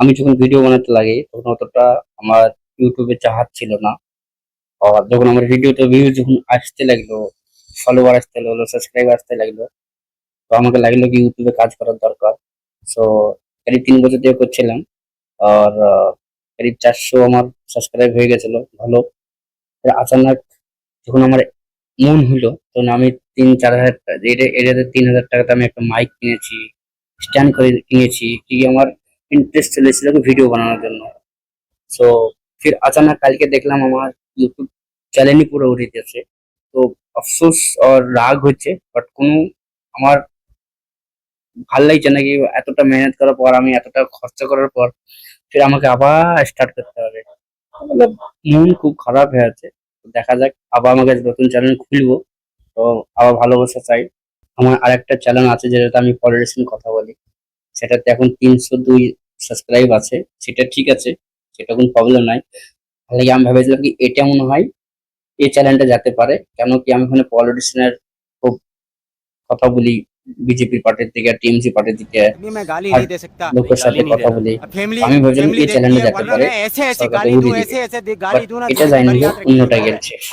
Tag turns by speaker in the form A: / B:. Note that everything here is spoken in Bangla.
A: আমি যখন ভিডিও বানাতে লাগি তখন অতটা আমার ইউটিউবে চাহাত ছিল না। আর যখন আমার ভিডিওতে ভিউ যখন আসতে লাগলো, ফলোয়ার আসতে লাগলো, সাবস্ক্রাইবার আসতে লাগলো, তো আমাকে লাগলো কি ইউটিউবে কাজ করার দরকার। সো করিব ৩ বছর দিয়ে করছিলাম। আর করিব ৪০০ আমার সাবস্ক্রাইব হয়ে গেছিল, ভালো। আচানক যখন আমার মন হইলো তখন আমি ৩-৪ হাজার এটাতে ৩ হাজার টাকাতে আমি একটা মাইক কিনেছি, স্ট্যান্ড করে কিনেছি, কি আমার ইন্টারেস্ট চলেছিল ভিডিও বানানোর জন্য। সো ফির আচানক কালকে দেখলাম আমার ইউটিউব চ্যানেলই পুরো উঠে গেছে। তো আফসোস আর রাগ হচ্ছে, বাট কোনো আমার ভাল লাগছে না কি এতটা মেহনত করার পর, আমি এতটা খরচা করার পর ফির আমাকে আবার স্টার্ট করতে হবে। মানে মন খুব খারাপ হয়ে আছে। তো দেখা যাক, আবার আমাকে নতুন চ্যানেল খুলবো, তো আবার ভালোবাসা চাই। আমার আরেকটা চ্যানেল আছে যেটাতে আমি পলিটিক্স নিয়ে কথা বলি, সেটাতে এখন ৩০২ সাবস্ক্রাইব আছে। সেটা ঠিক আছে, সেটা কোনো প্রবলেম নাই। তাহলে আমি ভেবেছিলাম কি এটা মনে হয় এই চ্যানেলটা যেতে পারে, কেন কি আমি ওখানে পলিটিশিয়ানের খুব কথা বলি, বিজেপি পার্টির থেকে, টিএমসি পার্টির থেকে,
B: अभी मैं गाली
A: থার্ড
B: नहीं दे सकता, नहीं
A: লোকের সাথে
B: गाली नहीं दे
A: কথা
B: रहा।
A: বলি।
B: अब
A: তো
B: फैमिली
A: আমি ভেবেছিলাম
B: फैमिली
A: এই
B: देखती
A: চ্যানেলটা
B: है,
A: যেতে
B: वरना
A: পারে
B: मैं ऐसे ऐसे
A: সরকারকে
B: गाली दूं,
A: উড়িয়ে দিবে,
B: ऐसे ऐसे
A: বাট
B: गाली दूं ना,
A: এটা
B: जिंदगी
A: যায়নি,
B: भर याद रखेगा
A: অন্যটা
B: कौन है।
A: গেছে।